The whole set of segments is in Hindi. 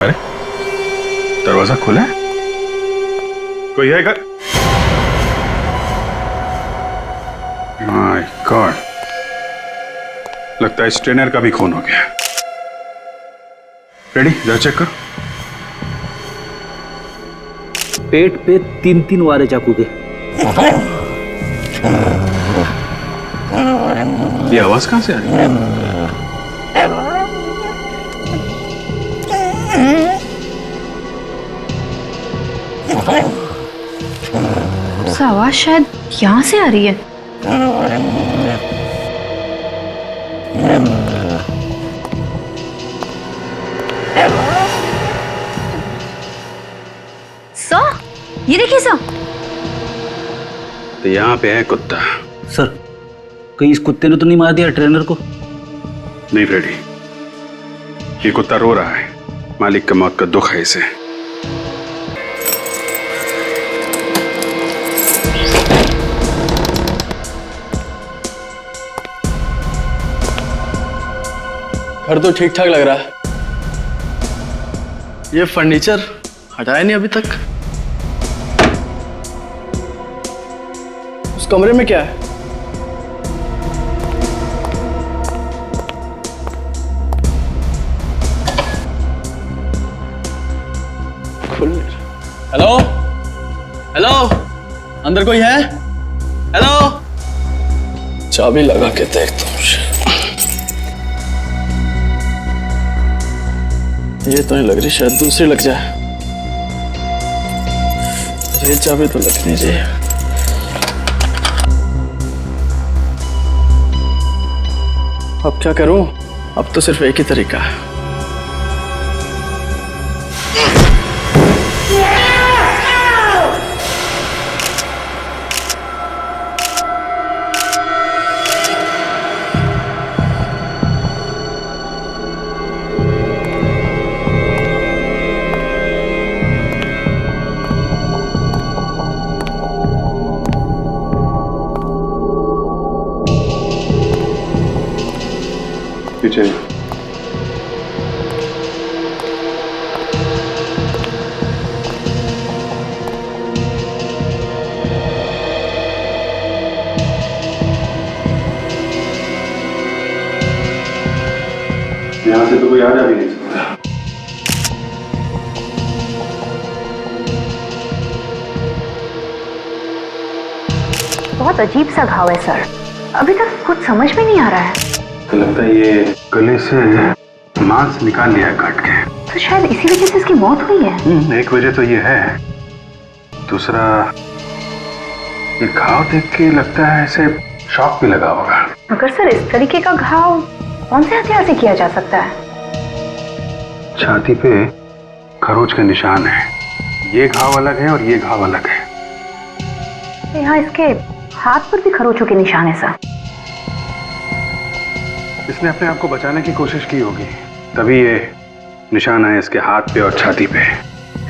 अरे दरवाजा खुला है, कोई है घर? माय गॉड, लगता है इस ट्रेनर का भी खून हो गया। रेडी, जरा चेक करो। पेट पे 3-3 वारे चाकू के। ये आवाज कहां से आ रही है? आवाज शायद यहाँ से आ रही है। सर, ये देखिए सर। तो यहाँ पे है कुत्ता। सर, कहीं इस कुत्ते ने तो नहीं मार दिया ट्रेनर को? नहीं फ्रेडी, ये कुत्ता रो रहा है, मालिक की मौत का दुख है इसे। घर तो ठीक ठाक लग रहा है। ये फर्नीचर हटाया नहीं अभी तक। उस कमरे में क्या है? खुल नहीं रहा। हेलो हेलो, अंदर कोई है? हेलो, चाबी लगा के देखता हूँ। ये तो नहीं लग रही, शायद दूसरी लग जाए। ये चाबी तो लगनी चाहिए। अब क्या करूं? अब तो सिर्फ एक ही तरीका है। पीछे यहाँ से तो कोई आ जा भी नहीं सकता। बहुत अजीब सा घाव है सर, अभी तक कुछ समझ में नहीं आ रहा है। तो लगता है ये गले से मांस निकाल लिया है काट के। तो शायद इसी वजह से इसकी मौत हुई है। एक वजह तो ये है, दूसरा ये घाव देख के लगता है ऐसे शॉक भी लगा होगा। मगर सर, इस तरीके का घाव कौन से हथियार से किया जा सकता है? छाती पे खरोच के निशान है, ये घाव अलग है और ये घाव अलग है। यहाँ इसके हाथ पर भी खरोचों के निशान है सर। इसने अपने आप को बचाने की कोशिश की होगी, तभी ये निशान है इसके हाथ पे और छाती पे।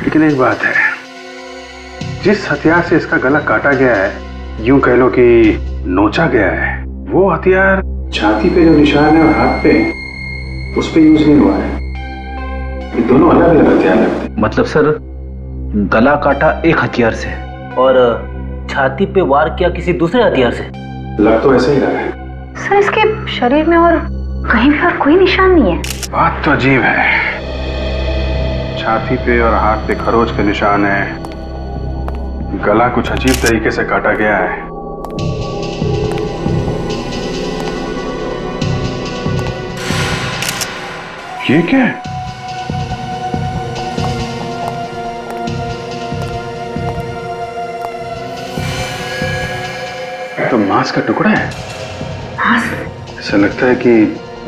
लेकिन एक बात है, जिस हथियार से इसका गला काटा गया है, यूं कह लो कि नोचा गया है, वो हथियार छाती पे जो निशान है और हाथ पे, उस पे यूज नहीं हुआ है। ये दोनों अलग अलग हथियार लगते हैं। मतलब सर, गला काटा एक हथियार से और छाती पे वार किया किसी दूसरे हथियार से? लग तो ऐसे ही रहा है सर, इसके शरीर में और कहीं भी और कोई निशान नहीं है। बात तो अजीब है, छाती पे और हाथ पे खरोच के निशान है, गला कुछ अजीब तरीके से काटा गया है। ये क्या है? तो मांस का टुकड़ा है। ऐसा लगता है कि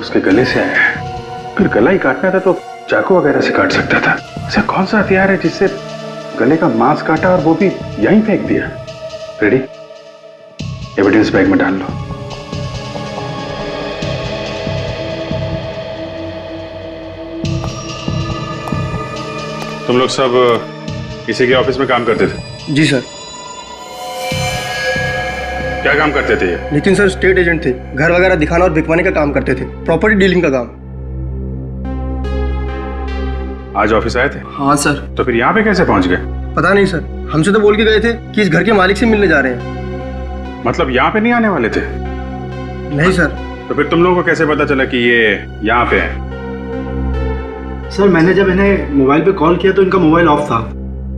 उसके गले से आया है। फिर गला ही काटना था तो चाकू वगैरह से काट सकता था। ऐसा कौन सा हथियार है जिससे गले का मांस काटा और वो भी यहीं फेंक दिया? रेडी, एविडेंस बैग में डाल लो। तुम लोग सब इसी के ऑफिस में काम करते थे? जी सर। क्या काम करते थे ये? लेकिन सर स्टेट एजेंट थे, घर वगैरह दिखाना और बिकवाने का काम करते थे, प्रॉपर्टी डीलिंग का काम। आज ऑफिस आए थे? हाँ सर। तो फिर यहाँ पे कैसे पहुंच गए? पता नहीं सर, हमसे तो बोल के गए थे कि इस घर के मालिक से मिलने जा रहे हैं। मतलब यहाँ पे नहीं आने वाले थे? नहीं सर। तो फिर तुम लोगों को कैसे पता चला कि ये यहाँ पे है? सर मैंने जब इन्हें मोबाइल पे कॉल किया तो इनका मोबाइल ऑफ था।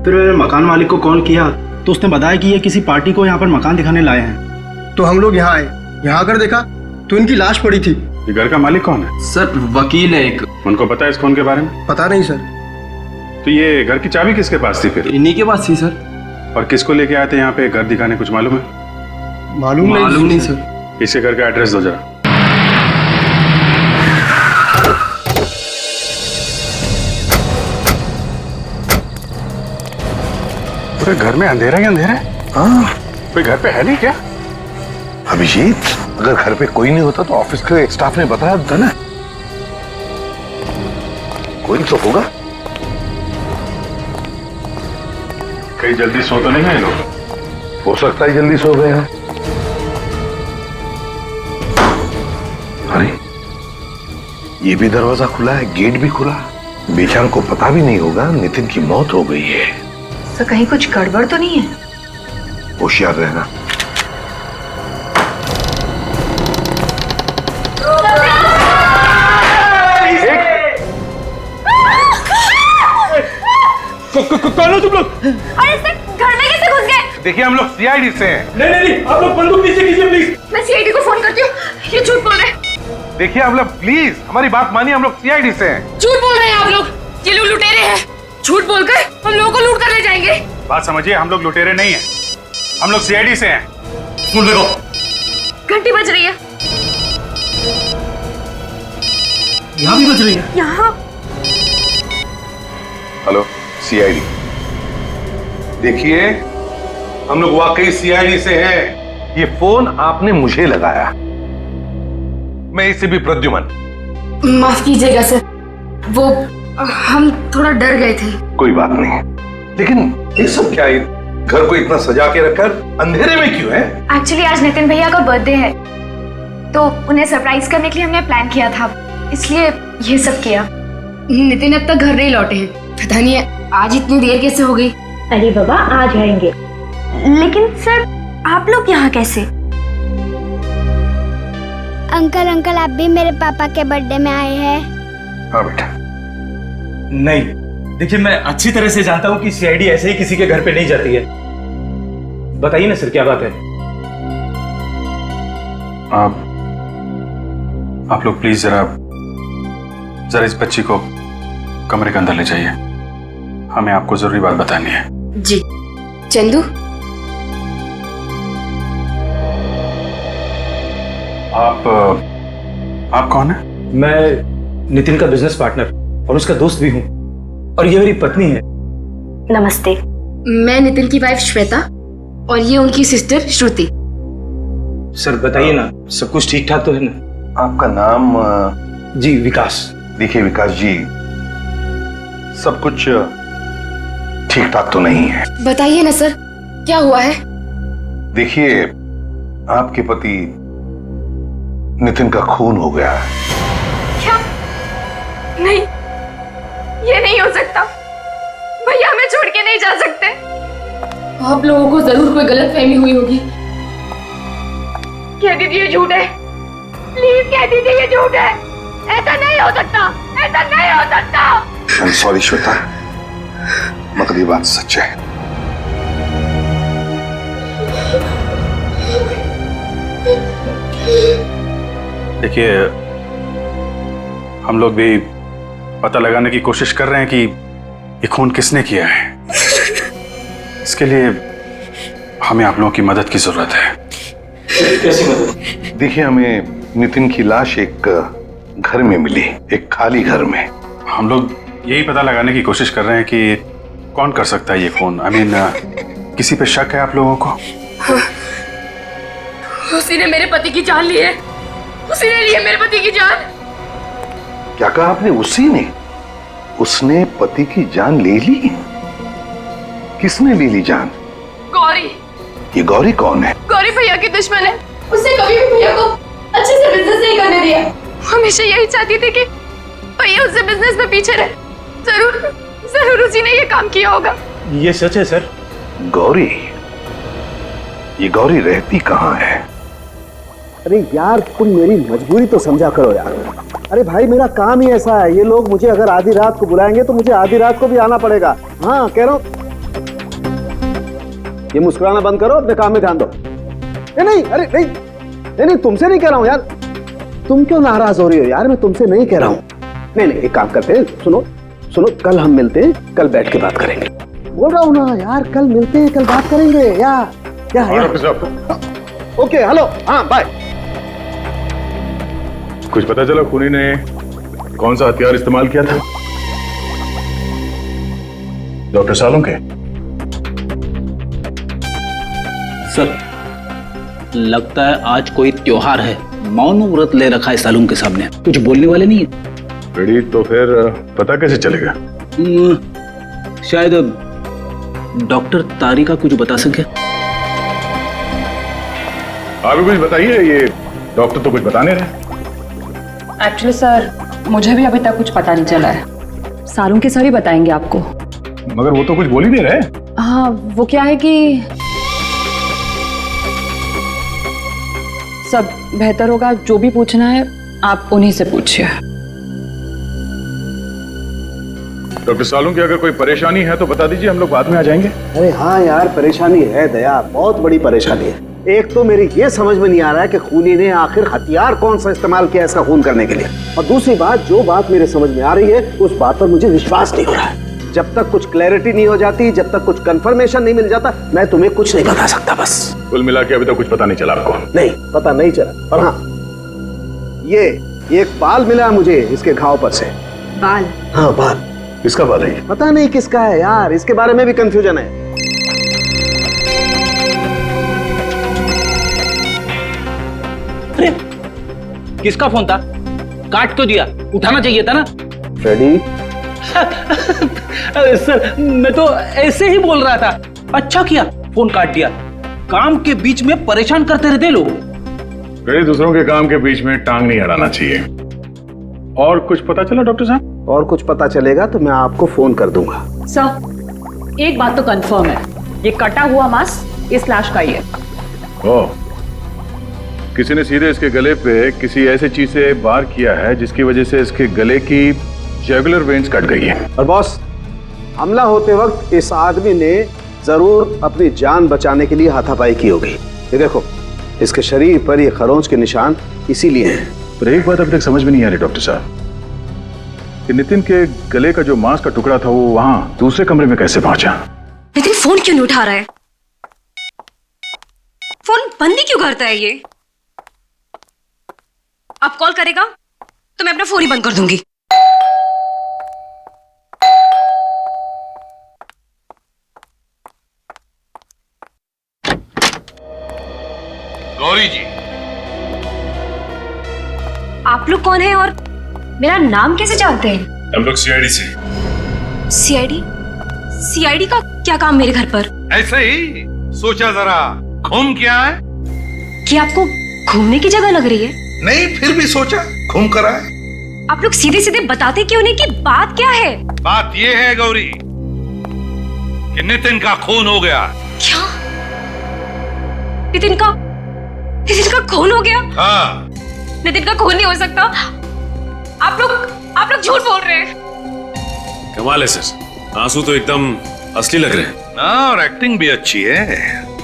फिर मैंने मकान मालिक को कॉल किया तो उसने बताया कि ये किसी पार्टी को यहाँ पर मकान दिखाने लाए हैं। तो हम लोग यहाँ आए, यहाँ आकर देखा तो इनकी लाश पड़ी थी। ये घर का मालिक कौन है? सर वकील है एक। उनको पता है इस खून के बारे में? पता नहीं सर। तो ये घर की चाबी किसके पास थी फिर? इन्हीं के पास थी सर। और किसको लेके आए थे यहाँ पे घर दिखाने, कुछ मालूम है? मालूम नहीं सर। इसके घर का एड्रेस दो जरा। पूरे घर में अंधेरा ही अंधेरा है। हाँ कोई घर पे है नहीं क्या? अभिजीत, अगर घर पे कोई नहीं होता तो ऑफिस के स्टाफ ने बताया था ना, कोई तो होगा। कहीं जल्दी सो तो नहीं गए लोग? हो सकता है जल्दी सो गए हैं। अरे ये भी दरवाजा खुला है, गेट भी खुला। बेचारों को पता भी नहीं होगा नितिन की मौत हो गई है। तो कहीं कुछ गड़बड़ तो नहीं है? होशियार रहना। कौन हो तुम लोग? अरे सर, घर में कैसे घुस गए? देखिए हम लोग सीआईडी से हैं। नहीं, आप लोग बंदूक नीचे कीजिए प्लीज। मैं सीआईडी को फोन करती हूँ, ये झूठ बोल रहे हैं। देखिए हम लोग, प्लीज हमारी बात मानिए, हम लोग सीआईडी से हैं। झूठ बोल रहे हैं आप लोग, ये लोग लुटेरे हैं। झूठ बोलकर हम लोगों को लूट कर ले जाएंगे। बात समझिए, हम लोग लुटेरे नहीं हैं, हम लोग सीआईडी से हैं। सुन देखो, घंटी बज रही है। यहाँ भी बज रही है। यहाँ हेलो सीआईडी, देखिए हम लोग वाकई सीआईडी से हैं। ये फोन आपने मुझे लगाया, मैं इसे भी प्रद्युमन। माफ कीजिएगा सर, वो हम थोड़ा डर गए थे। कोई बात नहीं, लेकिन ये सब क्या है? घर को इतना सजा के रखकर अंधेरे में क्यों है? एक्चुअली आज नितिन भैया का बर्थडे है, तो उन्हें सरप्राइज करने के लिए हमने प्लान किया था, इसलिए ये सब किया। नितिन अब तक घर नहीं लौटे हैं, पता नहीं आज इतनी देर कैसे हो गई। अरे बाबा, आ जाएंगे। लेकिन सर, आप लोग यहाँ कैसे? अंकल आप भी मेरे पापा के बर्थडे में आए हैं? हाँ बेटा। नहीं, देखिए मैं अच्छी तरह से जानता हूं कि सीआईडी ऐसे ही किसी के घर पे नहीं जाती है। बताइए ना सर, क्या बात है? आप लोग प्लीज जरा इस बच्ची को कमरे के अंदर ले जाइए, हमें आपको जरूरी बात बतानी है। जी। चंदू, आप कौन है? मैं नितिन का बिजनेस पार्टनर और उसका दोस्त भी हूं, और ये मेरी पत्नी है। नमस्ते। मैं नितिन की वाइफ श्वेता और ये उनकी सिस्टर श्रुति। सर बताइए ना, सब कुछ ठीक ठाक तो है ना? आपका नाम? जी, विकास। देखिए विकास जी, सब कुछ ठीक ठाक तो नहीं है। बताइए ना सर, क्या हुआ है? देखिए, आपके पति नितिन का खून हो गया है। क्या? नहीं, ये नहीं हो सकता। भैया हमें छोड़ के नहीं जा सकते। आप लोगों को जरूर कोई गलतफहमी हुई होगी। कह दीजिए झूठ है, प्लीज कह दीजिए ये झूठ है। ऐसा नहीं हो सकता, ऐसा नहीं हो सकता। आई एम सॉरी श्वेता, मगर ये बात सच है। देखिए, हम लोग भी पता लगाने की कोशिश कर रहे हैं कि ये खून किसने किया है। इसके लिए हमें आप लोगों की मदद की जरूरत है। कैसी मदद? देखिए, हमें नितिन की लाश एक घर में मिली, एक खाली घर में। हम लोग यही पता लगाने की कोशिश कर रहे हैं कि कौन कर सकता है ये खून। किसी पे शक है आप लोगों को? उसी ने मेरे पति की जान ली है, उसी ने ली है मेरे पति की जान। क्या कहा आपने? उसी ने? उसने पति की जान ले ली? किसने ले ली जान? गौरी। ये गौरी कौन है? गौरी भैया की दुश्मन है, उसने कभी भी भैया को अच्छे से बिजनेस नहीं करने दिया। हमेशा यही चाहती थी कि भैया उससे बिजनेस में पीछे रहे, जरूर जरूर उसी ने ये काम किया होगा। ये सच है सर। गौरी, ये गौरी रहती कहाँ है? अरे यार तुम मेरी मजबूरी तो समझा करो यार। अरे भाई मेरा काम ही ऐसा है, ये लोग मुझे अगर आधी रात को बुलाएंगे तो मुझे आधी रात को भी आना पड़ेगा। हाँ कह रहा हूँ, ये मुस्कुराना बंद करो, अपने काम में ध्यान दो। नहीं अरे नहीं तुमसे नहीं कह रहा हूँ यार। तुम क्यों नाराज हो रही हो यार? मैं तुमसे नहीं कह रहा हूँ। नहीं एक काम करते हैं, सुनो कल हम मिलते हैं, कल बैठ के बात करेंगे। बोल रहा हूँ ना यार, कल मिलते हैं, कल बात करेंगे। ओके हेलो, हाँ बाय। कुछ पता चला खूनी ने कौन सा हथियार इस्तेमाल किया था? डॉक्टर सालुंके? सर लगता है आज कोई त्योहार है, मौन व्रत ले रखा है सालून के सामने, कुछ बोलने वाले नहीं है। रेडी, तो फिर पता कैसे चलेगा? शायद डॉक्टर तारिका कुछ बता सके। आप भी कुछ बताइए, ये डॉक्टर तो कुछ बता नहीं रहे। एक्चुअली सर मुझे भी अभी तक कुछ पता नहीं चला है। सालून के सर ही बताएंगे आपको। मगर वो तो कुछ बोल ही नहीं रहे। हाँ वो क्या है कि सब बेहतर होगा, जो भी पूछना है आप उन्हीं से पूछिए। डॉक्टर सालुंके, अगर कोई परेशानी है तो बता दीजिए, हम लोग बाद में आ जाएंगे। अरे हाँ यार परेशानी है दया, बहुत बड़ी परेशानी है। एक तो मेरी ये समझ में नहीं आ रहा है कि खूनी ने आखिर हथियार कौन सा इस्तेमाल किया इसका खून करने के लिए, और दूसरी बात, जो बात मेरे समझ में आ रही है उस बात पर मुझे विश्वास नहीं हो रहा है। जब तक कुछ क्लैरिटी नहीं हो जाती, जब तक कुछ कंफर्मेशन नहीं मिल जाता, मैं तुम्हें कुछ नहीं बता सकता। बस कुल मिला के अभी तक कुछ पता नहीं चला आपको? नहीं पता नहीं चला, पर हाँ ये एक बाल मिला मुझे इसके घाव पर से। बाल? हाँ बाल। किसका बाल है? पता नहीं किसका है यार, इसके बारे में भी कंफ्यूजन है। अरे किसका फोन था? काट तो दिया, उठाना चाहिए था ना। रेडी? सर मैं तो ऐसे ही बोल रहा था। अच्छा किया फोन काट दिया, काम के बीच में परेशान करते रहते लोग। दूसरों के काम के बीच में टांग नहीं अड़ाना चाहिए। और कुछ पता चला डॉक्टर साहब? और कुछ पता चलेगा तो मैं आपको फोन कर दूंगा। सर एक बात तो कंफर्म है, ये कटा हुआ मांस इस लाश का ही है। ओह, किसी ने सीधे इसके गले पे किसी ऐसी चीज से वार किया है जिसकी वजह से इसके गले की जुगुलर वेन्स कट गई है। और बॉस, हमला होते वक्त इस आदमी ने जरूर अपनी जान बचाने के लिए हाथापाई की होगी। ये देखो, इसके शरीर पर ये खरोंच के निशान इसीलिए हैं। पर एक बात अभी तक समझ में नहीं आ रही डॉक्टर साहब, कि नितिन के गले का जो मांस का टुकड़ा था वो वहां दूसरे कमरे में कैसे पहुंचा? नितिन फोन क्यों नहीं उठा रहा है? फोन बंद ही क्यों करता है ये? अब कॉल करेगा तो मैं अपना फोन ही बंद कर दूंगी। गौरी जी, आप लोग कौन हैं और मेरा नाम कैसे जानते हैं? हम लोग सीआईडी से। सीआईडी? सीआईडी का क्या काम मेरे घर पर? ऐसे ही सोचा जरा घूम के आए। कि आपको घूमने की जगह लग रही है? नहीं, फिर भी सोचा घूम कर आए। आप लोग सीधे सीधे बताते क्यों नहीं कि बात क्या है? बात ये है गौरी कि नितिन का खून हो गया। क्या? नितिन का खून हो गया? हाँ। नितिन का खून नहीं हो सकता। आप लोग झूठ बोल रहे हैं। कमाल है सर, आंसू तो एकदम असली लग रहे हैं। हाँ, और एक्टिंग भी अच्छी है।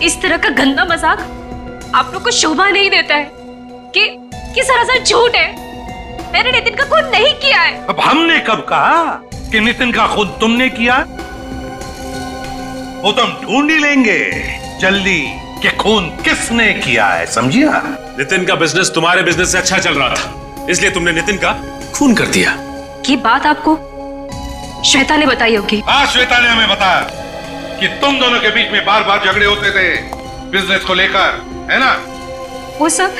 इस तरह का गंदा मजाक आप लोग को शोभा नहीं देता है कि सरासर झूठ है। मैंने नितिन का खून नहीं किया है। अब हमने कब कहा कि नितिन का खून तुमने किया? वो तो हम ढूंढ ही लेंगे जल्दी कि खून किसने किया है, समझिया? नितिन का बिजनेस तुम्हारे बिजनेस से अच्छा चल रहा था, इसलिए तुमने नितिन का खून कर दिया। ये बात आपको श्वेता ने बताई होगी। हाँ, श्वेता ने हमें बताया कि तुम दोनों के बीच में बार बार झगड़े होते थे बिजनेस को लेकर, है ना? वो सब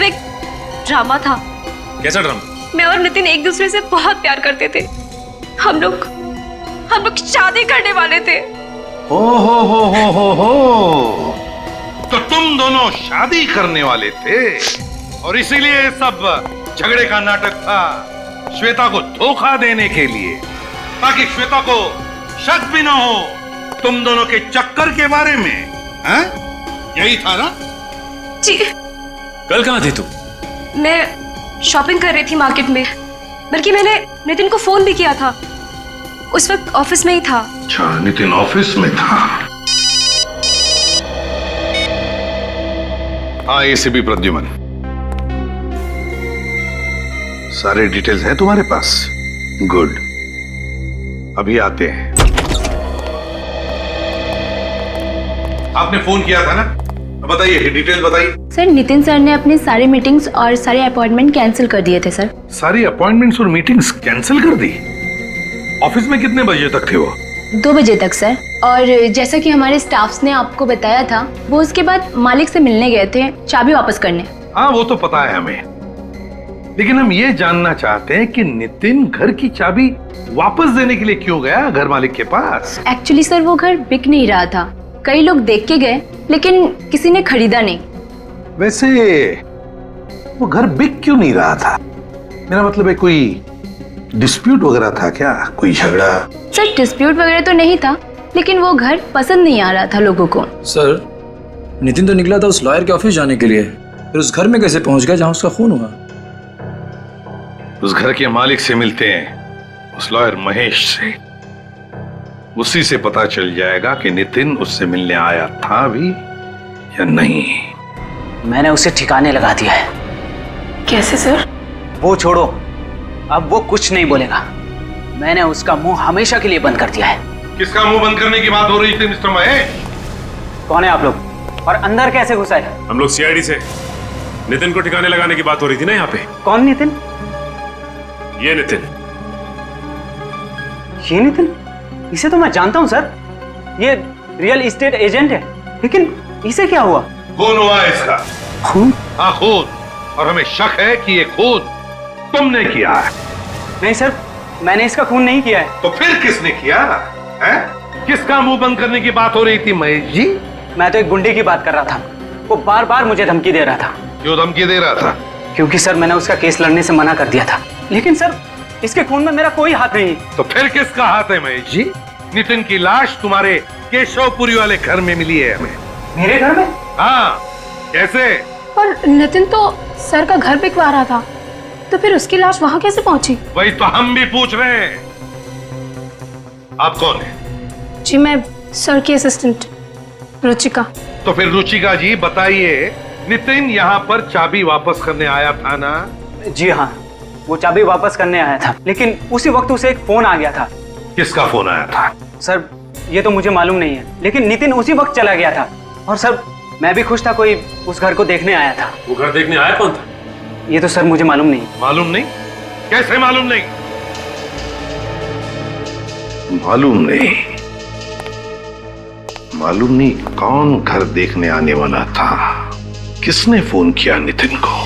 एक ड्रामा था। कैसा ड्रामा? मैं और नितिन एक दूसरे से बहुत प्यार करते थे। हम लोग शादी करने वाले थे। हो। तो तुम दोनों शादी करने वाले थे और इसीलिए सब झगड़े का नाटक था। श्वेता को धोखा देने के लिए, ताकि श्वेता को शक भी ना हो तुम दोनों के चक्कर के बारे में, हैं? यही था ना? जी। कल कहाँ थी तू? मैं शॉपिंग कर रही थी मार्केट में, बल्कि मैंने नितिन को फोन भी किया था। उस वक्त ऑफिस में ही था। अच्छा, नितिन ऑफिस में था। हाँ, एसीपी प्रद्युमन, सारे डिटेल्स हैं तुम्हारे पास? गुड, अभी आते हैं। आपने फोन किया था ना, बताइए, डिटेल बताइए। सर, नितिन सर ने अपने सारे मीटिंग्स और सारे अपॉइंटमेंट कैंसिल कर दिए थे सर। सारी अपॉइंटमेंट्स और मीटिंग्स कैंसिल कर दी? ऑफिस में कितने बजे तक थे वो? 2 बजे तक सर। और जैसा कि हमारे स्टाफ्स ने आपको बताया था, वो उसके बाद मालिक से मिलने गए थे चाबी वापस करने। हाँ, वो तो पता है हमें, लेकिन हम ये जानना चाहते हैं कि नितिन घर की चाबी वापस देने के लिए क्यों गया घर मालिक के पास? एक्चुअली सर, वो घर बिक नहीं रहा था। कई लोग देख के गए, लेकिन किसी ने खरीदा नहीं। वैसे वो घर बिक क्यों नहीं रहा था? मेरा मतलब है, कोई डिस्प्यूट वगैरह था क्या? कोई झगड़ा? सर, डिस्प्यूट वगैरह तो नहीं था, लेकिन वो घर पसंद नहीं आ रहा था लोगों को। सर, नितिन तो निकला था उस लॉयर के ऑफिस जाने के लिए, फिर उस घर में कैसे पहुंच गया जहां उसका खून हुआ? उस घर के मालिक से मिलते हैं, उस लॉयर महेश से। उसी से पता चल जाएगा कि नितिन उससे मिलने आया था भी या नहीं। मैंने उसे ठिकाने लगा दिया है। कैसे सर? वो छोड़ो, अब वो कुछ नहीं बोलेगा। मैंने उसका मुंह हमेशा के लिए बंद कर दिया है। किसका मुंह बंद करने की बात हो रही थी मिस्टर महेश? कौन है आप लोग, और अंदर कैसे घुसा है? हम लोग सीआईडी से। नितिन को ठिकाने लगाने की बात हो रही थी ना यहाँ पे। कौन नितिन? ये नितिन। ये नितिन? इसे तो मैं जानता हूँ सर, ये रियल एस्टेट एजेंट है, लेकिन इसे क्या हुआ? खून हुआ है इसका। खून? हाँ, खून, और हमें शक है कि ये खून तुमने किया है। नहीं सर, मैंने इसका खून नहीं किया है। तो फिर किसने किया है? किसका मुंह बंद करने की बात हो रही थी महेश जी? मैं तो एक गुंडे की बात कर रहा था। वो बार बार मुझे धमकी दे रहा था। क्यों धमकी दे रहा था? क्योंकि सर, मैंने उसका केस लड़ने से मना कर दिया था। लेकिन सर, इसके खून में मेरा कोई हाथ नहीं। तो फिर किसका हाथ है महेश जी? नितिन की लाश तुम्हारे केशवपुरी वाले घर में मिली है हमें। मेरे घर में? हाँ, कैसे? पर नितिन तो सर का घर बिकवा रहा था, तो फिर उसकी लाश वहां कैसे पहुंची? वही तो हम भी पूछ रहे हैं। आप कौन है? जी, मैं सर की असिस्टेंट रुचिका। तो फिर रुचिका जी बताइए, नितिन यहाँ पर चाबी वापस करने आया था ना? जी हाँ, वो चाबी वापस करने आया था, लेकिन उसी वक्त उसे एक फोन आ गया था। किसका फोन आया था? सर, ये तो मुझे मालूम नहीं है, लेकिन नितिन उसी वक्त चला गया था। और सर, मैं भी खुश था, कोई उस घर को देखने आया था। वो घर देखने आया कौन था? ये तो सर मुझे मालूम नहीं। मालूम नहीं? कैसे मालूम नहीं? मालूम नहीं? मालूम नहीं कौन घर देखने आने वाला था? किसने फोन किया नितिन को?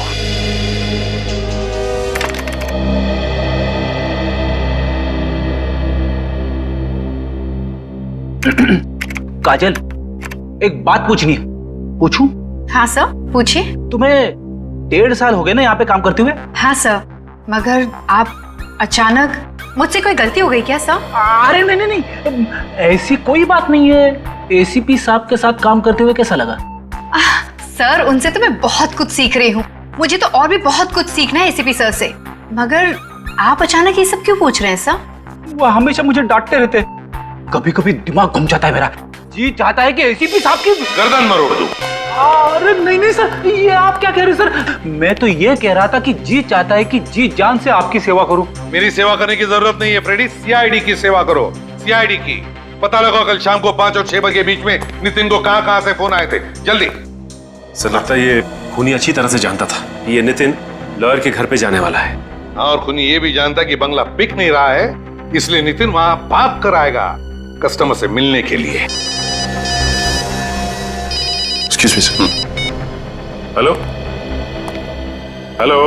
काजल, एक बात पूछनी है। पूछूं? हाँ सर, पूछिए। तुम्हें 1.5 साल हो गए ना यहाँ पे काम करते हुए? हाँ सर, मगर आप अचानक, मुझसे कोई गलती हो गई क्या सर? अरे नहीं नहीं नहीं, ऐसी कोई बात नहीं है। एसीपी साहब के साथ काम करते हुए कैसा लगा? सर, उनसे तो मैं बहुत कुछ सीख रही हूँ। मुझे तो और भी बहुत कुछ सीखना है एसीपी सर से। मगर आप अचानक ये सब क्यों पूछ रहे हैं सर? वो हमेशा मुझे डांटते रहते, कभी कभी दिमाग घूम जाता है मेरा। जी चाहता है कि एसीपी साहब की गर्दन मरोड़ दूं। अरे नहीं नहीं सर, ये आप क्या कह रहे हैं सर? मैं तो ये कह रहा था कि जी चाहता है कि जी जान से आपकी सेवा करूं। मेरी सेवा करने की जरूरत नहीं है फ्रेडी, सीआईडी की सेवा करो। सीआईडी की पता लगाओ कल शाम को 5 और 6 बजे के बीच में नितिन को कहां से फोन आए थे, जल्दी। सर, लगता है ये खूनी अच्छी तरह से जानता था ये नितिन लॉयर के घर पे जाने वाला है। और खूनी ये भी जानता कि बंगला बिक नहीं रहा है, इसलिए नितिन वहां भाग कर आएगा कस्टमर से मिलने के लिए। Excuse me sir. Hello hello,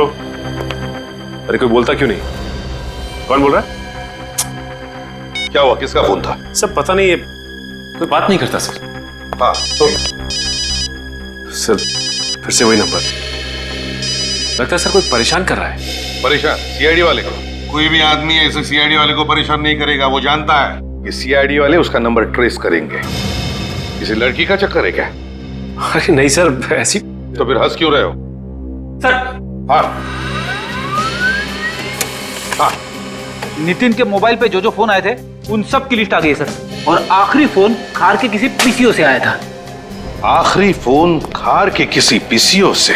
अरे कोई बोलता क्यों नहीं? कौन बोल रहा है? क्या हुआ, किसका फोन था? सब पता नहीं, ये कोई बात नहीं करता सर। हाँ तो सर, फिर से वही नंबर। लगता है सर कोई परेशान कर रहा है। परेशान? सीआईडी वाले को? कोई भी आदमी ऐसे सीआईडी वाले को परेशान नहीं करेगा। वो जानता है कि सीआईडी वाले उसका नंबर ट्रेस करेंगे। किसी लड़की का चक्कर है क्या? अरे नहीं सर, ऐसी। तो फिर हंस क्यों रहे हो? सर, हाँ हाँ, नितिन के मोबाइल पे जो जो फोन आए थे उन सब की लिस्ट आ गई है सर। और आखिरी फोन खार के किसी पीसीओ से आया था। आखिरी फोन खार के किसी पीसीओ से?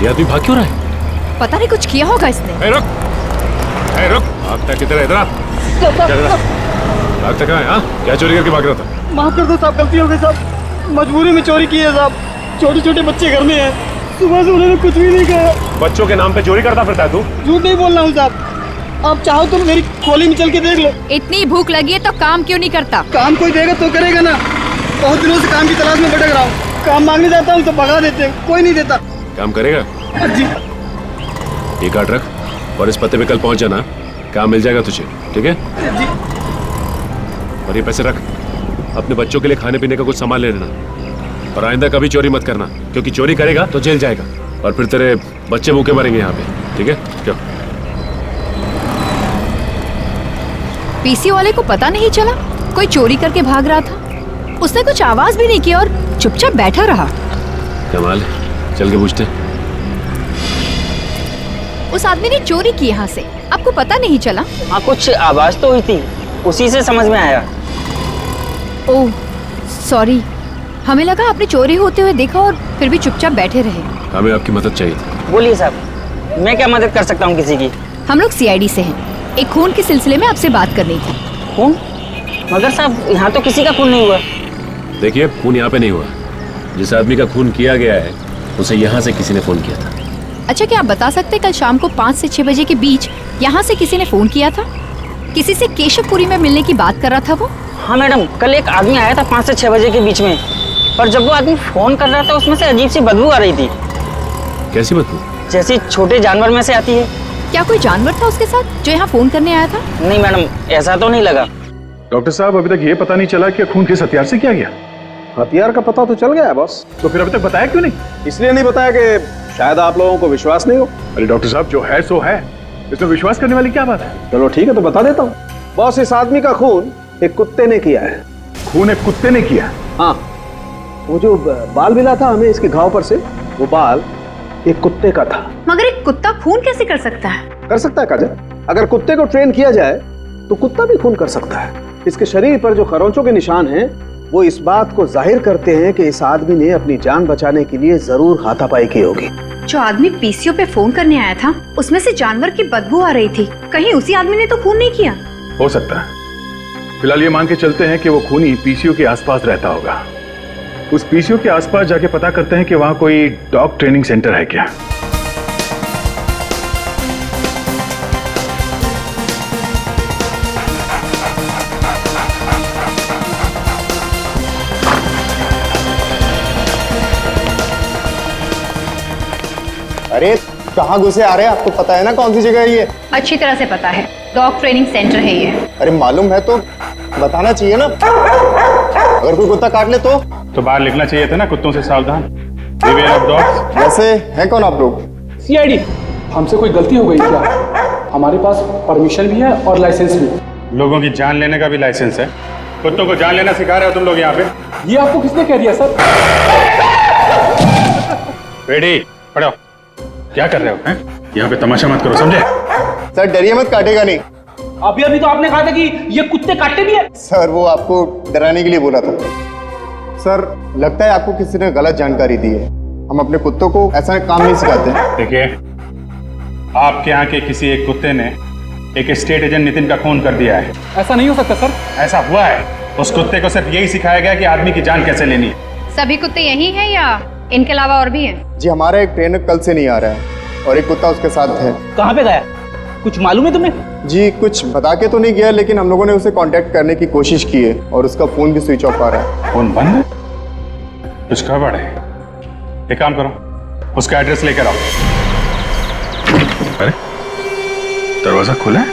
ये आदमी भाग क्यों रहा है? पता नहीं कुछ किया होगा इसने। ए, रुक। ए, रुक। भागता किधर है? इधर आ। भागता कहाँ है? हाँ? क्या चोरी करके भाग रहा था? माफ कर दो साहब, गलती हो गई साहब, मजबूरी में चोरी की है साहब। छोटे छोटे बच्चे घर में हैं, सुबह से उन्होंने कुछ भी नहीं कहा। बच्चों के नाम पे चोरी करता फिरता है तू? झूठ नहीं बोल रहा हूँ साहब, आप चाहो तो मेरी खोली में चल के देख लो। इतनी भूख लगी है तो काम क्यों नहीं करता? काम कोई देगा तो करेगा ना। बहुत दिनों से काम की तलाश में भटक रहा हूँ। काम मांगने जाता हूँ तो भगा देते हैं, कोई नहीं देता। काम करेगा? जी। ये कार्ड रख और इस पते पे कल पहुंच जाना। काम मिल जाएगा तुझे, ठीक है? जी। और ये पैसे रख, अपने बच्चों के लिए खाने पीने का कुछ सामान ले लेना। और आइंदा कभी चोरी मत करना, क्योंकि चोरी करेगा तो जेल जाएगा और फिर तेरे बच्चे भूखे मरेंगे यहाँ पे, ठीक है? क्यों? पीसी वाले को पता नहीं चला कोई चोरी करके भाग रहा था। उसने कुछ आवाज भी नहीं की और चुपचाप बैठा रहा। कमाल, चल के पूछते। उस आदमी ने चोरी की यहाँ से, आपको पता नहीं चला? हाँ, कुछ आवाज तो हुई थी, उसी से समझ में आया। ओह सॉरी, हमें लगा आपने चोरी होते हुए देखा और फिर भी चुपचाप बैठे रहे। हमें आपकी मदद चाहिए थी। बोलिए साहब, मैं क्या मदद कर सकता हूँ किसी की? हम लोग सीआईडी से हैं, एक खून के सिलसिले में आपसे बात करनी थी। खून? मगर साहब, यहाँ तो किसी का खून नहीं हुआ। देखिए, खून यहाँ पे नहीं हुआ। जिस आदमी का खून किया गया है उसे यहाँ से किसी ने फोन किया था। अच्छा, क्या आप बता सकते कल शाम को 5 से 6 बजे के बीच यहाँ से किसी ने फोन किया था? किसी से केशवपुरी में मिलने की बात कर रहा था वो? हाँ मैडम, कल एक आदमी आया था 5 से 6 बजे के बीच में, पर जब वो आदमी फोन कर रहा था उसमें से अजीब सी बदबू आ रही थी। कैसी बदबू? जैसी छोटे जानवर में से आती है। क्या कोई जानवर था उसके साथ जो यहाँ फोन करने आया था? नहीं मैडम, ऐसा तो नहीं लगा। डॉक्टर साहब, अभी तक ये पता नहीं चला कि खून किस हथियार से किया गया। हथियार का पता तो चल गया है बॉस। तो फिर अभी तक बताया क्यों नहीं? इसलिए नहीं बताया कि शायद आप लोगों को विश्वास नहीं हो। अरे डॉक्टर साहब, जो है सो है, इसमें विश्वास करने वाली क्या बात है? चलो ठीक है, तो बता देता हूँ। बॉस, इस आदमी का खून एक कुत्ते ने किया है। खून एक कुत्ते ने किया? हाँ, वो जो बाल मिला था हमें इसके घाव पर से, वो बाल एक कुत्ते का था। मगर एक कुत्ता खून कैसे कर सकता है? कर सकता है काजल, अगर कुत्ते को ट्रेन किया जाए तो कुत्ता भी खून कर सकता है। इसके शरीर पर जो खरोंचों के निशान हैं, वो इस बात को जाहिर करते हैं कि इस आदमी ने अपनी जान बचाने के लिए जरूर हाथापाई की होगी। जो आदमी पीसीओ पे फोन करने आया था, उसमें से जानवर की बदबू आ रही थी। कहीं उसी आदमी ने तो खून नहीं किया? हो सकता है। फिलहाल ये मान के चलते हैं कि वो खूनी पीसीओ के आसपास रहता होगा। उस पीसीओ के आसपास जाके पता करते हैं कि वहां कोई डॉग ट्रेनिंग सेंटर है क्या। अरे कहाँ घुसे आ रहे हैं? आपको पता है ना कौन सी जगह है ये? अच्छी तरह से पता है, डॉग ट्रेनिंग सेंटर है ये। अरे मालूम है तो बताना चाहिए ना। अगर कोई कुत्ता काट ले तो बाहर लिखना चाहिए था ना, कुत्तों से सावधान, बिवेयर ऑफ डॉग्स। वैसे है कौन आप लोग? सीआईडी। हमसे कोई गलती हो गई क्या? हमारे पास परमिशन भी है और लाइसेंस भी। लोगों की जान लेने का भी लाइसेंस है। कुत्तों को जान लेना सिखा रहे हो तुम लोग यहाँ पे? ये आपको किसने कह दिया सर? रेडी, खड़े हो। क्या कर रहे हो? यहाँ पे तमाशा मत करो, समझे? सर डरिए मत, काटेगा नहीं। अभी तो आपने कहा था कि ये कुत्ते काटते भी है। सर वो आपको डराने के लिए बोला था। सर लगता है आपको किसी ने गलत जानकारी दी है। हम अपने कुत्तों को ऐसा काम नहीं सिखाते। देखिए, आपके यहाँ के किसी एक कुत्ते ने एक स्टेट एजेंट नितिन का खून कर दिया है। ऐसा नहीं हो सकता सर। ऐसा हुआ है। उस कुत्ते को सिर्फ यही सिखाया गया कि आदमी की जान कैसे लेनी है। सभी कुत्ते यही हैं या इनके अलावा और भी हैं? जी हमारा एक ट्रेनर कल से नहीं आ रहा है और एक कुत्ता उसके साथ है। कहाँ पे गया? कुछ मालूम है तुम्हें? जी कुछ बता के तो नहीं गया, लेकिन हम लोगों ने उसे कांटेक्ट करने की कोशिश की है और उसका फोन भी स्विच ऑफ आ रहा है। फोन बंद है? कुछ गड़बड़ है। एक काम करो, उसका एड्रेस लेकर आओ। अरे दरवाजा खुला है,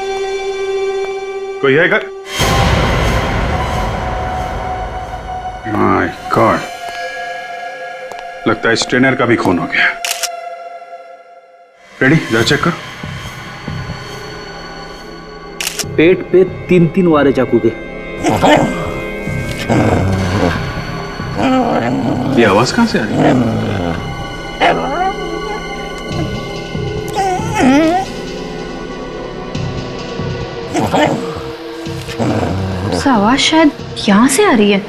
कोई है घर? माय गॉड, लगता है इस ट्रेनर का भी खून हो गया। रेडी, जरा चेक कर। पेट पे 3-3 वारे चाकू के। ये आवाज कहां से आ रही है? आवाज शायद यहाँ से आ रही है।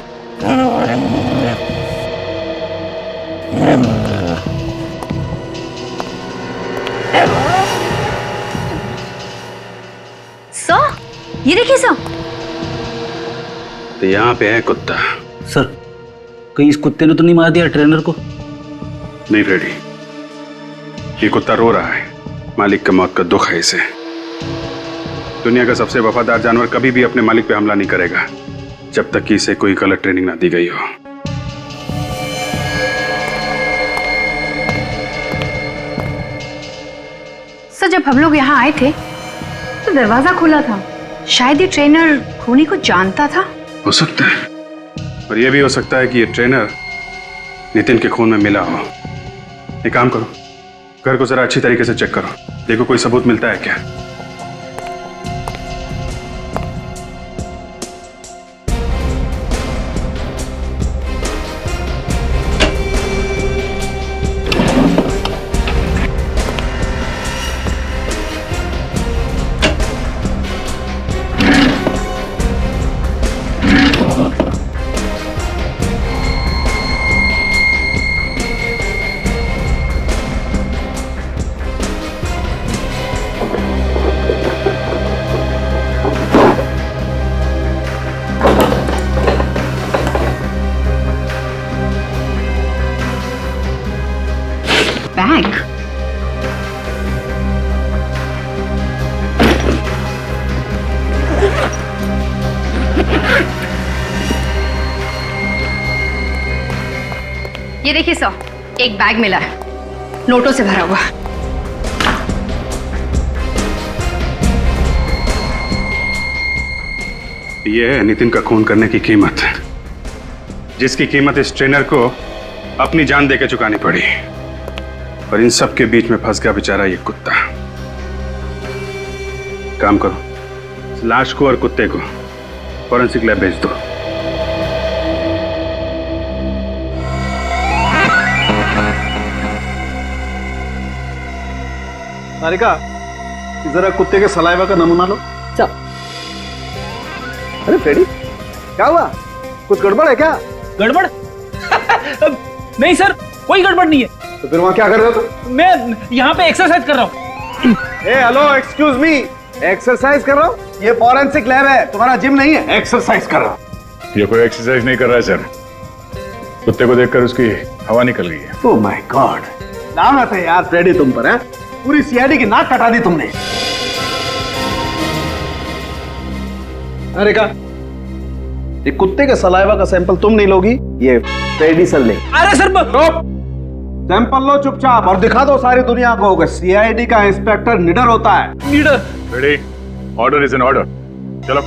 सर, ये देखिए सर। तो यहाँ पे है कुत्ता। सर, कहीं इस कुत्ते ने तो नहीं मार दिया ट्रेनर को? नहीं फ्रेडी, ये कुत्ता रो रहा है। मालिक की मौत का दुख है इसे। दुनिया का सबसे वफादार जानवर कभी भी अपने मालिक पे हमला नहीं करेगा जब तक कि इसे कोई गलत ट्रेनिंग ना दी गई हो। सर, जब हम लोग यहाँ आए थे तो दरवाजा खुला था। शायद ये ट्रेनर खूनी को जानता था। हो सकता है, और यह भी हो सकता है कि ये ट्रेनर नितिन के खून में मिला हो। एक काम करो, घर को जरा अच्छी तरीके से चेक करो, देखो कोई सबूत मिलता है क्या। बैग। ये देखिए सर, एक बैग मिला है, नोटों से भरा हुआ। यह है नितिन का खून करने की कीमत, जिसकी कीमत इस ट्रेनर को अपनी जान देकर चुकानी पड़ी। और इन सब के बीच में फंस गया बेचारा ये कुत्ता। काम करो, इस लाश को और कुत्ते को फॉरेंसिक लैब भेज दो। सारिका, जरा कुत्ते के सलाइवा का नमूना लो। अरे फ्रेडी, क्या हुआ? कुछ गड़बड़ है क्या? गड़बड़? नहीं सर, कोई गड़बड़ नहीं है। तो फिर वहां क्या कर रहे हो तुम? मैं यहाँ पे एक्सरसाइज कर रहा हूँ। हेलो, एक्सक्यूज मी, एक्सरसाइज कर रहा हूँ? ये फॉरेंसिक लैब है, तुम्हारा जिम नहीं है। एक्सरसाइज कर रहा हूँ। ये कोई एक्सरसाइज नहीं कर रहा है सर, कुत्ते को देखकर उसकी हवा निकल गई है। ओह माय गॉड, लानत है यार फ्रेडी तुम पर, है? पूरी सीआईडी की नाक कटा दी तुमने। अरे का ये कुत्ते के सलाइवा का सैंपल तुम नहीं लोगी, ये फ्रेडी सर ले। अरे सर, सैंपल लो चुपचाप और दिखा दो सारी दुनिया को कि सीआईडी का इंस्पेक्टर निडर होता है। निडर? Ready, order is an order. चलो।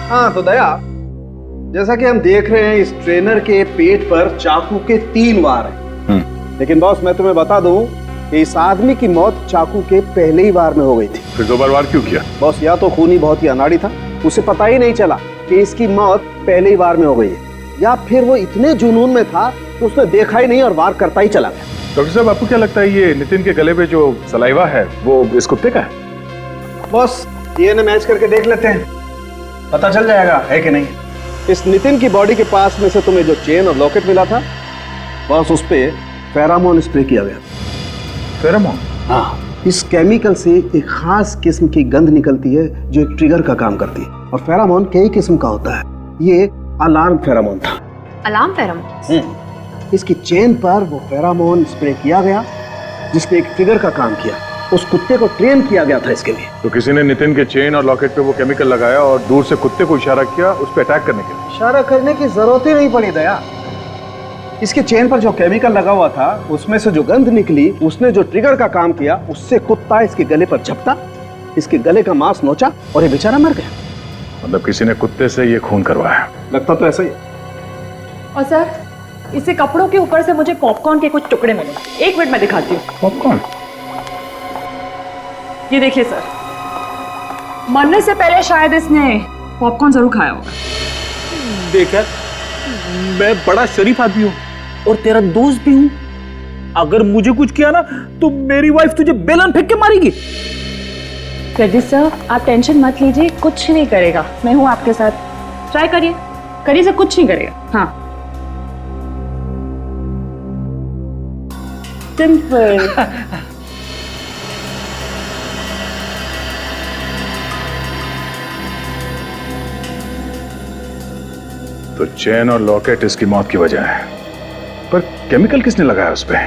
हाँ तो दया, जैसा कि हम देख रहे हैं इस ट्रेनर के पेट पर चाकू के 3 वार हैं। लेकिन बॉस, मैं तुम्हें बता दूं कि इस आदमी की मौत चाकू के पहले ही वार में हो गई थी। फिर 2 बार वार क्यों किया? बॉस, या तो खूनी बहुत ही अनाड़ी था, उसे पता ही नहीं चला कि इसकी मौत पहले ही वार में हो गई है, या फिर वो इतने जुनून में था कि उसने देखा ही नहीं और वार करता ही चला गया। डॉक्टर साहब, आपको क्या लगता है ये नितिन के गले पे जो सलाइवा है वो इस कुत्ते का है? बॉस, डीएनए मैच करके देख लेते हैं, पता चल जाएगा है कि नहीं। इस नितिन की बॉडी के पास में से तुम्हें जो चेन और लॉकेट मिला था, बॉस उस पे फेरामोन स्प्रे किया गया। फेरामोन? हाँ, इस केमिकल से एक खास किस्म की गंध निकलती है जो एक ट्रिगर का काम करती है। और फेरामोन कई किस्म का होता है, ये अलार्म फेरामोन था। Alarm pheromone? इसकी चेन पर वो फेरामोन स्प्रे किया गया जिसने एक ट्रिगर का काम किया। उस कुत्ते को ट्रेन किया गया था इसके लिए। तो किसी ने नितिन के चेन और लॉकेट पे वो केमिकल लगाया और दूर से कुत्ते को इशारा किया उस पे अटैक करने के लिए। इशारा करने की जरूरत ही नहीं पड़ी दया। इसके चेन पर जो केमिकल लगा हुआ था उसमें से जो गंध निकली, उसने जो ट्रिगर का काम किया, उससे कुत्ता इसके गले पर झपटा, इसके गले का मांस नोचा और ये बेचारा मर गया। मतलब किसी ने कुत्ते से ये खून करवाया। लगता तो ऐसा ही। और सर, इसे कपड़ों के ऊपर से मुझे पॉपकॉर्न के कुछ टुकड़े मिले। एक मिनट में दिखाती हूँ। पॉपकॉर्न? ये देखिए सर, मरने से पहले शायद इसने पॉपकॉर्न जरूर खाया होगा। देख यार, मैं बड़ा शरीफ आदमी हूँ और तेरा दोस्त भी हूँ। अगर मुझे कुछ किया ना तो मेरी वाइफ तुझे बेलन फेंक के मारेगी। जगदीश सर, आप टेंशन मत लीजिए, कुछ नहीं करेगा। मैं हूँ आपके साथ। ट्राई करिए, करिए सर, कुछ नहीं करेगा। हाँ, सिंपल। तो चेन और लॉकेट इसकी मौत की वजह है, पर केमिकल किसने लगाया उस पे?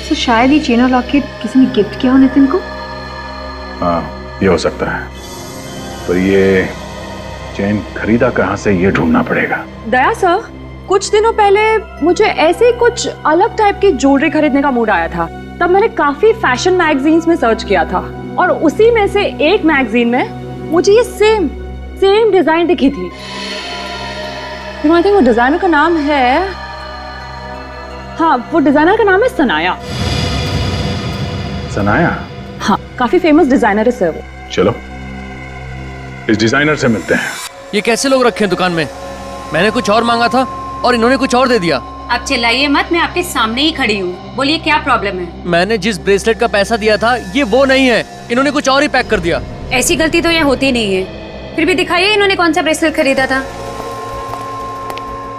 तो शायद ये चेन और लॉकेट किसी ने गिफ्ट किया हो नितिन को। हाँ, ये हो सकता है, पर ये चेन खरीदा कहाँ से ये ढूंढना पड़ेगा। दया सर, कुछ दिनों पहले मुझे ऐसे ही कुछ अलग टाइप की ज्वेलरी खरीदने का मूड आया था। तब मैंने काफी फैशन मैगजीन्स में सर्च किया था और उसी में से एक मैगजीन में मुझे ये सेम डिजाइन दिखी थी। आई थिंक वो डिजाइनर का नाम है, हाँ, वो डिजाइनर का नाम है सनाया। सनाया? हाँ, काफी फेमस डिजाइनर है सर वो। चलो इस डिजाइनर से मिलते हैं। ये कैसे लोग रखे हैं दुकान में? मैंने कुछ और मांगा था और इन्होंने कुछ और दे दिया। आप चिल्लाइए मत, मैं आपके सामने ही खड़ी हूँ। बोलिए क्या प्रॉब्लम है? मैंने जिस ब्रेसलेट का पैसा दिया था ये वो नहीं है, इन्होंने कुछ और ही पैक कर दिया। ऐसी गलती तो यहाँ होती नहीं है। फिर भी दिखाइए इन्होंने कौन सा ब्रेसलेट खरीदा था।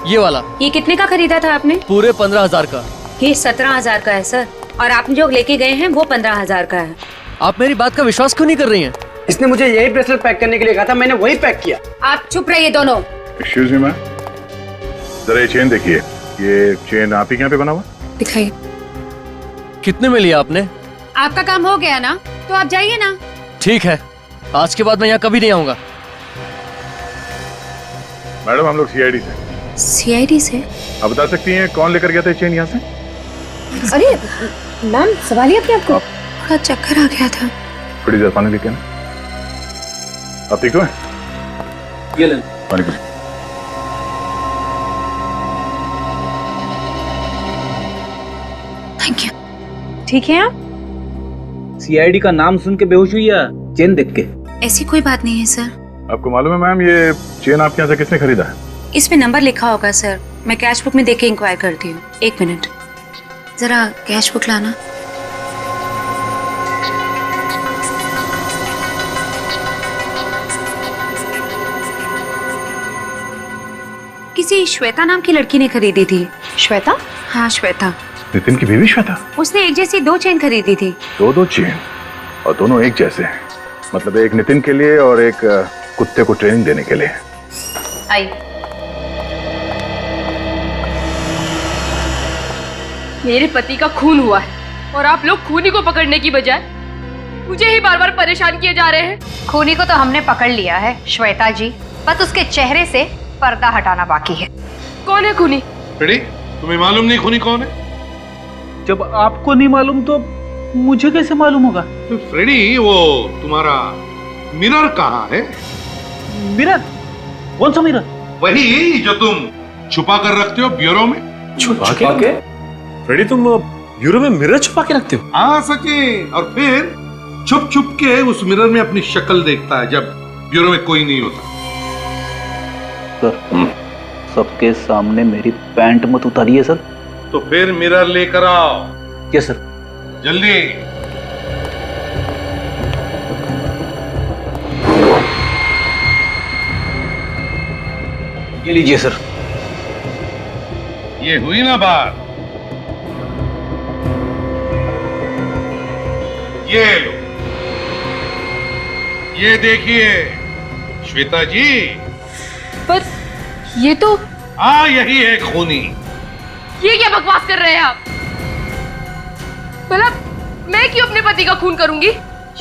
ये वाला। ये कितने का खरीदा था आपने? पूरे 15,000 का। ये 17,000 का है सर, और आप जो लेके गए हैं वो 15,000 का है। आप मेरी बात का विश्वास क्यों नहीं कर रही हैं? इसने मुझे यही ब्रेसलेट पैक करने के लिए कहा था, मैंने वही पैक किया। आप चुप रहिए दोनों। एक्सक्यूज मी मैम, जरा ये चेन देखिए। ये चेन आप ही के यहाँ पे बना हुआ? दिखाइए। कितने में लिया आपने? आपका काम हो गया ना, तो आप जाइए ना। ठीक है, आज के बाद मैं यहाँ कभी नहीं आऊंगा। मैडम, हम लोग सीआईडी से। सीआईडी से? आप बता सकती हैं कौन लेकर गया था चेन यहाँ से? अरे मैम, सवालिए अपने आपको। थोड़ा चक्कर आ गया था। थोड़ी देर पानी लेके आना। आप ठीक तो हैं? ये ले पानी पी। Thank you. ठीक है आप? सीआईडी का नाम सुन के बेहोश हुई या चेन देख के? ऐसी कोई बात नहीं है सर। आपको मालूम है मैम, ये चेन आपके यहाँ से किसने खरीदा है? इसमें नंबर लिखा होगा सर, मैं कैश बुक में देख के इंक्वायर करती हूँ। एक मिनट, जरा कैश बुक लाना। किसी श्वेता नाम की लड़की ने खरीदी थी। श्वेता? हाँ, श्वेता। नितिन की बीवी श्वेता? उसने एक जैसी 2 चेन खरीदी थी। दो चेन, और दोनों एक जैसे हैं। मतलब एक नितिन के लिए और एक कुत्ते को ट्रेनिंग देने के लिए। आई। मेरे पति का खून हुआ है और आप लोग खूनी को पकड़ने की बजाय मुझे ही बार बार परेशान किए जा रहे हैं। खूनी को तो हमने पकड़ लिया है श्वेता जी, बस उसके चेहरे से पर्दा हटाना बाकी है। कौन है खूनी? रेडी? तुम्हें मालूम नहीं खूनी कौन है? जब आपको नहीं मालूम तो मुझे कैसे मालूम होगा? फ्रेडी, वो तुम्हारा मिरर कहाँ है? मिरर? कौन सा मिरर? वही जो तुम छुपा कर रखते हो ब्यूरो में। छुपा के? फ्रेडी, तुम ब्यूरो में मिरर छुपा के रखते हो? हाँ सचिन, और फिर छुप छुप के उस मिरर में अपनी शक्ल देखता है जब ब्यूरो में कोई नहीं होता। सर, सबके सामने मेरी पैंट मत उतारिए सर। तो फिर मिरर लेकर आओ। Yes sir. जल्दी। ये लीजिए सर। ये हुई ना बात? ये लो, ये देखिए श्वेता जी। पर ये तो, हाँ यही है खूनी। ये क्या बकवास कर रहे हैं आप? भला मैं क्यों अपने पति का खून करूंगी?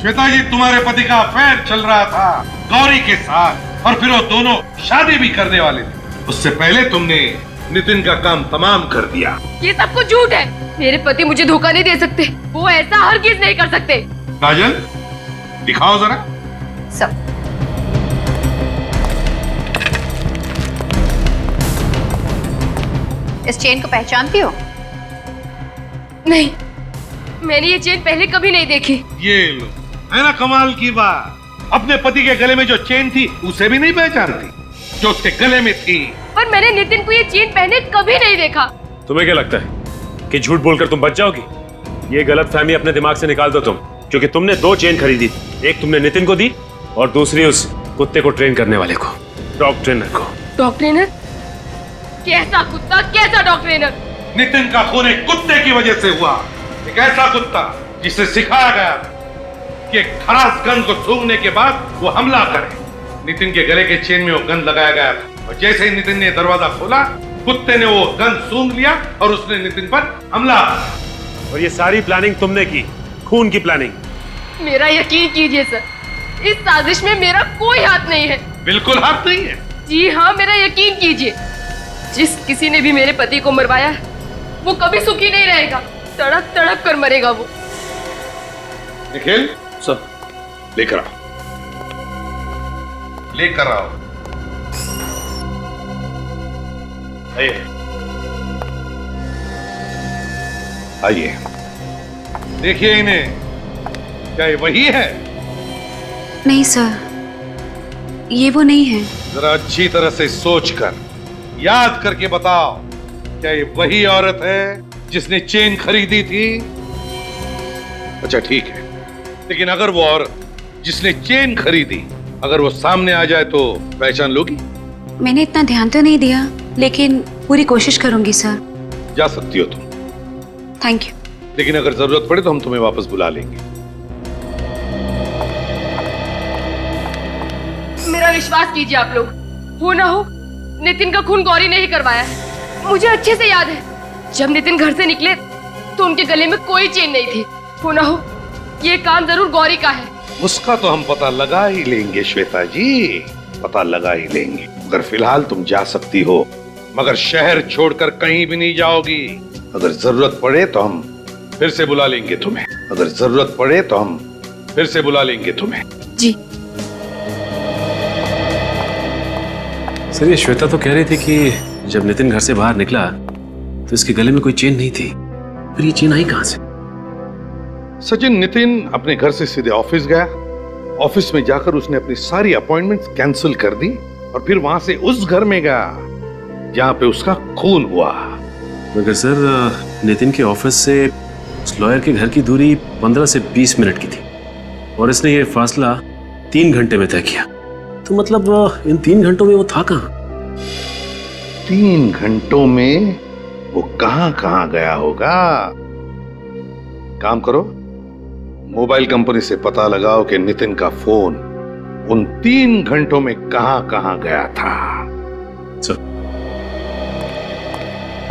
श्वेता जी, तुम्हारे पति का अफेयर चल रहा था गौरी के साथ, और फिर वो दोनों शादी भी करने वाले थे। उससे पहले तुमने नितिन का काम तमाम कर दिया। ये सब कुछ झूठ है। मेरे पति मुझे धोखा नहीं दे सकते, वो ऐसा हरगिज नहीं कर सकते। काजल, दिखाओ जरा। सब इस चेन को पहचानती हो? नहीं, मैंने ये चेन पहले कभी नहीं देखी। ये लो, है ना कमाल की बात। अपने पति के गले में जो चेन थी उसे भी नहीं पहचानती जो उसके गले में थी। पर मैंने नितिन को ये चेन पहने कभी नहीं देखा। तुम्हें क्या लगता है कि झूठ बोलकर तुम बच जाओगी? ये गलतफहमी अपने दिमाग से निकाल दो तुम, क्योंकि तुमने 2 चेन खरीदी थी। एक तुमने नितिन को दी और दूसरी उस कुत्ते को ट्रेन करने वाले को, डॉग ट्रेनर को। Dog trainer? कैसा कुत्ता, कैसा डॉग ट्रेनर? नितिन का खून एक कुत्ते की वजह से हुआ। एक ऐसा कुत्ता जिसे सिखाया गया कि एक खरास गन को सूंघने के बाद वो हमला करे। नितिन के गले के चेन में वो गन लगाया गया था और जैसे ही नितिन ने दरवाजा खोला, कुत्ते ने वो गन सूंघ लिया और उसने नितिन पर हमला किया। और ये सारी प्लानिंग तुमने की, खून की प्लानिंग। मेरा यकीन कीजिए सर, इस साजिश में मेरा कोई हाथ नहीं है। बिल्कुल हाथ नहीं है? जी हाँ, मेरा यकीन कीजिए। जिस किसी ने भी मेरे पति को मरवाया है, वो कभी सुखी नहीं रहेगा। तड़प तड़प कर मरेगा वो। निखिल सर, लेकर आओ, लेकर आओ। आइए आइए, देखिए इन्हें। क्या ये वही है? नहीं सर, ये वो नहीं है। जरा अच्छी तरह से सोचकर याद करके बताओ, क्या ये वही औरत है जिसने चेन खरीदी थी? अच्छा ठीक है, लेकिन अगर वो औरत जिसने चेन खरीदी अगर वो सामने आ जाए तो पहचान लोगी? मैंने इतना ध्यान तो नहीं दिया, लेकिन पूरी कोशिश करूंगी सर। जा सकती हो तुम, थैंक यू। लेकिन अगर जरूरत पड़े तो हम तुम्हें वापस बुला लेंगे। मेरा विश्वास कीजिए आप लोग, हो ना हो नितिन का खून गौरी ने ही करवाया है। मुझे अच्छे से याद है, जब नितिन घर से निकले तो उनके गले में कोई चेन नहीं थी। हो ना हो ये काम जरूर गौरी का है। उसका तो हम पता लगा ही लेंगे श्वेता जी, पता लगा ही लेंगे। अगर फिलहाल तुम जा सकती हो, मगर शहर छोड़कर कहीं भी नहीं जाओगी। अगर जरूरत पड़े तो हम फिर से बुला लेंगे तुम्हें। अगर जरूरत पड़े तो हम फिर से बुला लेंगे तुम्हें। जी सर, ये श्वेता तो कह रही थी कि जब नितिन घर से बाहर निकला तो इसके गले में कोई चेन नहीं थी। फिर ये चेन आई कहां से? सचिन, नितिन अपने घर से सीधे ऑफिस गया। ऑफिस में जाकर उसने अपनी सारी अपॉइंटमेंट्स कैंसिल कर दी और फिर वहां से उस घर में गया जहां पे उसका खून हुआ। मगर सर, नितिन के ऑफिस से उस लॉयर के घर की दूरी 15 से 20 मिनट की थी और इसने ये फासला 3 घंटे में तय किया। तो मतलब इन 3 घंटों में वो था कहां? 3 घंटों में वो कहां गया होगा? काम करो, मोबाइल कंपनी से पता लगाओ कि नितिन का फोन उन 3 घंटों में कहां गया था।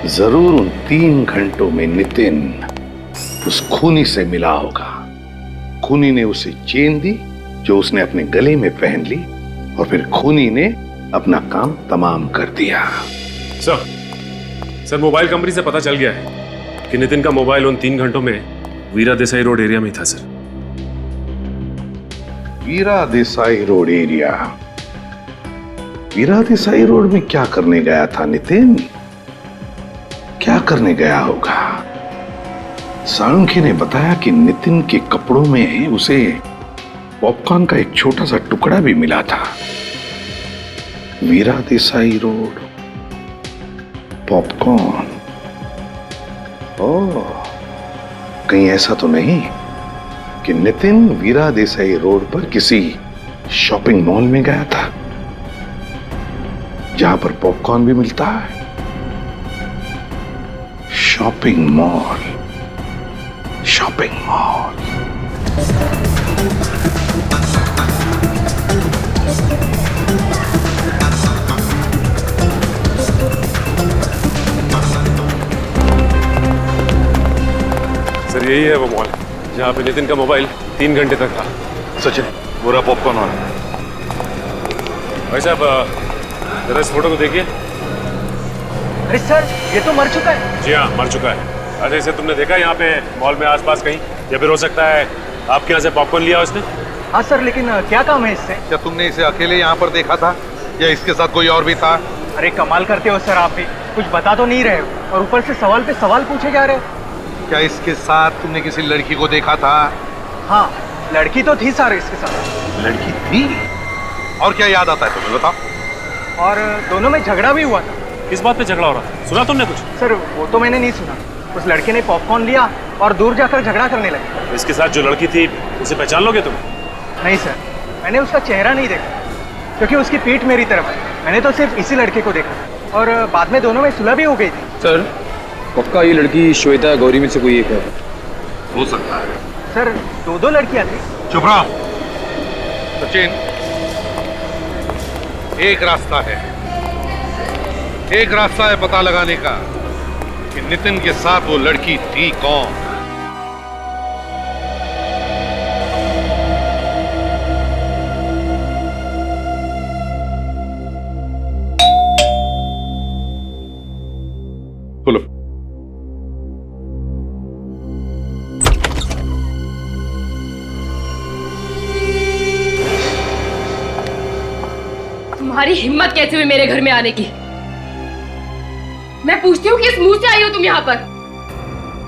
जरूर उन 3 घंटों में नितिन उस खूनी से मिला होगा। खूनी ने उसे चेन दी जो उसने अपने गले में पहन ली और फिर खूनी ने अपना काम तमाम कर दिया। सर, मोबाइल कंपनी से पता चल गया है कि नितिन का मोबाइल उन 3 घंटों में वीरा देसाई रोड एरिया में था। सर, वीरा देसाई रोड एरिया? वीरा देसाई रोड में क्या करने गया था नितिन? क्या करने गया होगा? साळुंखे ने बताया कि नितिन के कपड़ों में उसे पॉपकॉर्न का एक छोटा सा टुकड़ा भी मिला था। वीरा देसाई रोड, पॉपकॉर्न। ओह, कहीं ऐसा तो नहीं कि नितिन वीरा देसाई रोड पर किसी शॉपिंग मॉल में गया था जहां पर पॉपकॉर्न भी मिलता है? Shopping mall, shopping mall. Sir, यही है वो मॉल जहाँ पे नितिन का मोबाइल 3 घंटे तक था। सचिन, पूरा पॉपकॉर्न वाला। भाई साहब, जरा इस फोटो को देखिए। अरे सर, ये तो मर चुका है। जी हाँ, मर चुका है। अच्छा, इसे तुमने देखा यहाँ पे मॉल में आसपास कहीं? या फिर हो सकता है आपके यहाँ से पॉपकॉर्न लिया उसने? हाँ सर, लेकिन क्या काम है इससे? क्या तुमने इसे अकेले यहाँ पर देखा था या इसके साथ कोई और भी था? अरे कमाल करते हो सर आप भी। कुछ बता तो नहीं रहे हो और ऊपर से सवाल पे सवाल पूछे जा रहे हो। क्या इसके साथ तुमने किसी लड़की को देखा था? हाँ, लड़की तो थी सर इसके साथ। लड़की थी? और क्या याद आता है तुम्हें, बताओ? और दोनों में झगड़ा भी हुआ था। किस बात पे झगड़ा हो रहा था? सुना तुमने कुछ? सर वो तो मैंने नहीं सुना। उस लड़के ने पॉपकॉर्न लिया और दूर जाकर झगड़ा करने लगे। इसके साथ जो लड़की थी उसे पहचान लोगे तुम? नहीं सर, मैंने उसका चेहरा नहीं देखा क्योंकि उसकी पीठ मेरी तरफ है। मैंने तो सिर्फ इसी लड़के को देखा और बाद में दोनों में सुलह भी हो गई थी। सर पक्का ये लड़की श्वेता गौरी में से कोई एक है? हो सकता है सर, दो लड़कियां थी। चुप रहो सचिन। एक रास्ता है पता लगाने का कि नितिन के साथ वो लड़की थी कौन। बोलो। तुम्हारी हिम्मत कैसे हुई मेरे घर में आने की? मैं पूछती हूँ किस मुंह से आई हो तुम यहाँ पर?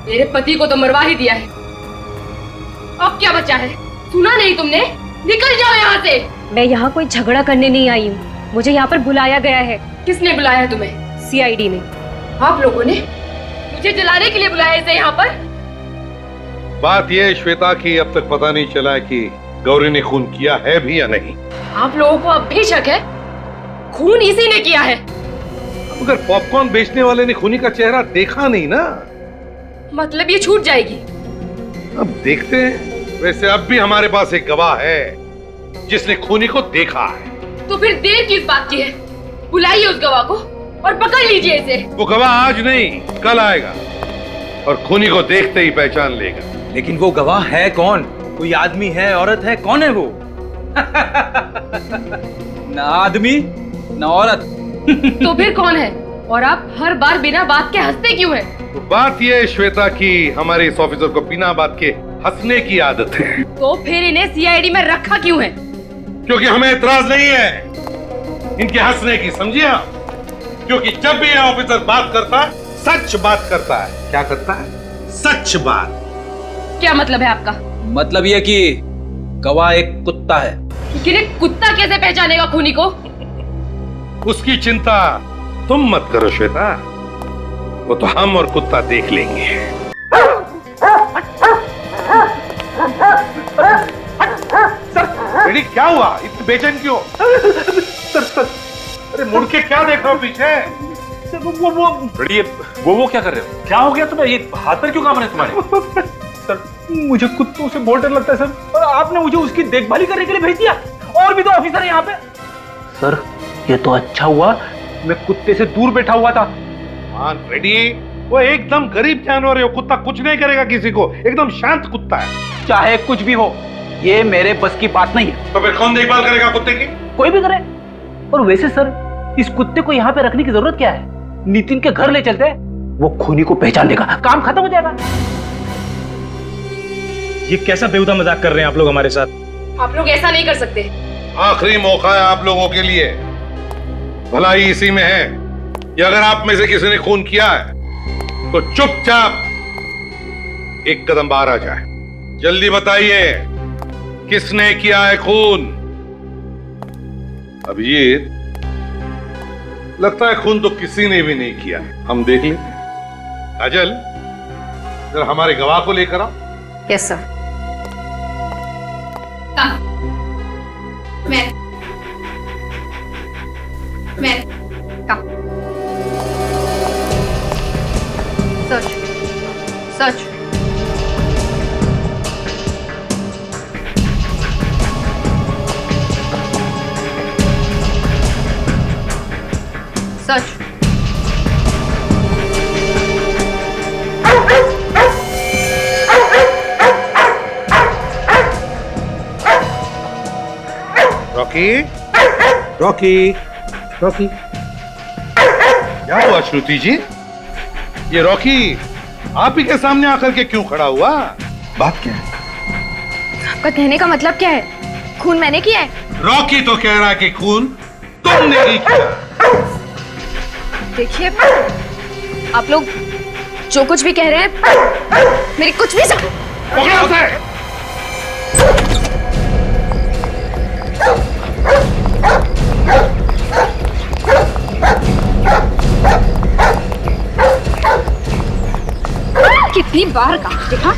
मेरे पति को तो मरवा ही दिया है, अब क्या बचा है? सुना नहीं तुमने? निकल जाओ यहाँ से। मैं यहाँ कोई झगड़ा करने नहीं आई हूँ, मुझे यहाँ पर बुलाया गया है। किसने बुलाया है तुम्हें? सीआईडी ने। आप लोगों ने मुझे जलाने के लिए बुलाया इसे यहाँ पर? बात यह है श्वेता की अब तक पता नहीं चला कि गौरी ने खून किया है भी या नहीं। आप लोगों को अब भी शक है? खून इसी ने किया है। मगर पॉपकॉर्न बेचने वाले ने खूनी का चेहरा देखा नहीं ना। मतलब ये छूट जाएगी? अब देखते हैं। वैसे अब भी हमारे पास एक गवाह है जिसने खूनी को देखा है। तो फिर देर किस बात की है? बुलाइए उस गवाह को और पकड़ लीजिए इसे। वो गवाह आज नहीं कल आएगा और खूनी को देखते ही पहचान लेगा। लेकिन वो गवाह है कौन? कोई आदमी है, औरत है, कौन है वो? ना आदमी ना औरत। तो फिर कौन है? और आप हर बार बिना बात के हंसते क्यों हैं? तो बात यह है श्वेता की हमारे इस ऑफिसर को बिना बात के हंसने की आदत है। तो फिर इन्हें सीआईडी में रखा क्यों है? क्योंकि हमें एतराज नहीं है इनके हंसने की, समझिए आप? क्योंकि जब भी यह ऑफिसर बात करता है सच बात करता है। क्या करता है? सच बात। क्या मतलब है आपका? मतलब यह कि गवाह एक कुत्ता है। लेकिन कुत्ता कैसे पहचानेगा खूनी को? उसकी चिंता तुम मत करो श्वेता, वो तो हम और कुत्ता देख लेंगे। बेटी क्या हुआ? इतनी बेचैन क्यों? सर, अरे मुड़ के क्या देख रहे हो पीछे? वो क्या कर रहे हो? क्या हो गया तुम्हें? ये हाथ पर क्यों कांप रहे तुम्हारे? सर मुझे कुत्तों से बहुत डर लगता है सर, और आपने मुझे उसकी देखभाली करने के लिए भेज दिया। और भी तो ऑफिसर है यहाँ पे। सर ये तो अच्छा हुआ मैं कुत्ते से दूर बैठा हुआ था। रेडी? वो एकदम गरीब जानवर है, वो कुत्ता कुछ नहीं करेगा किसी को, एकदम शांत कुत्ता है। चाहे कुछ भी हो, ये मेरे बस की बात नहीं है। तो फिर कौन देखभाल करेगा कुत्ते की? कोई भी करे। और वैसे सर इस कुत्ते को यहाँ पे रखने की जरूरत क्या है? नितिन के घर ले चलते हैं, वो खूनी को पहचान देगा, काम खत्म हो जाएगा। ये कैसा बेहुदा मजाक कर रहे हैं आप लोग हमारे साथ? आप लोग ऐसा नहीं कर सकते। आखिरी मौका है आप लोगों के लिए, भलाई इसी में है कि अगर आप में से किसी ने खून किया है तो चुपचाप एक कदम बाहर आ जाए। जल्दी बताइए किसने किया है खून? अभिजीत, लगता है खून तो किसी ने भी नहीं किया। हम देख लेते हैं। काजल, जरा हमारे गवाह को लेकर आओ। Yes sir. मैं सच सच रॉकी, रॉकी, रॉकी, क्या हुआ श्रुति जी? ये रॉकी आप ही के सामने आकर के क्यों खड़ा हुआ? बात क्या है? आपका कहने का मतलब क्या है? खून मैंने किया है? रॉकी तो कह रहा है कि खून तुमने ही किया। देखिए आप लोग जो कुछ भी कह रहे हैं मेरी कुछ भी कितनी बार कहा देखा?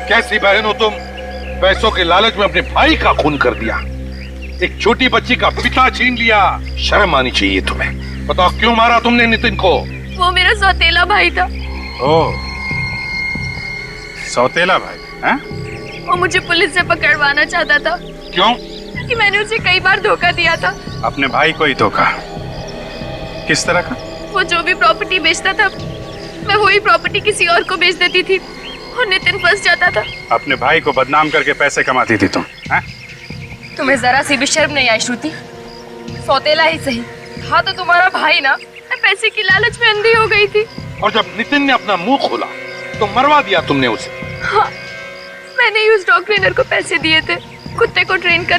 कैसी बहन हो तुम? पैसों के लालच में अपने भाई का खून कर दिया, एक छोटी बच्ची का पिता छीन लिया। शर्म आनी चाहिए तुम्हें। बताओ क्यों मारा तुमने नितिन को? वो मेरा सौतेला भाई था। ओ, सौतेला भाई हैं? वो मुझे पुलिस से पकड़वाना चाहता था। क्यों? कि मैंने उसे कई बार धोखा दिया था। अपने भाई को ही धोखा? किस तरह का? वो जो भी प्रॉपर्टी बेचता था मैं वही प्रॉपर्टी किसी और को बेच देती थी और नितिन फंस जाता था। अपने भाई को बदनाम करके पैसे कमाती थी तुम हैं? तुम्हें जरा सी भी शर्म नहीं आई श्रुति? सौतेला ही सही था तो तुम्हारा भाई ना। मैं पैसे की लालच में अंधी हो गई थी। और जब नितिन ने अपना मुंह खोला तो मरवा दिया तुमने उसे। हाँ, मैंने ही उस डॉग ट्रेनर को पैसे दिए थे कुत्ते को ट्रेन कर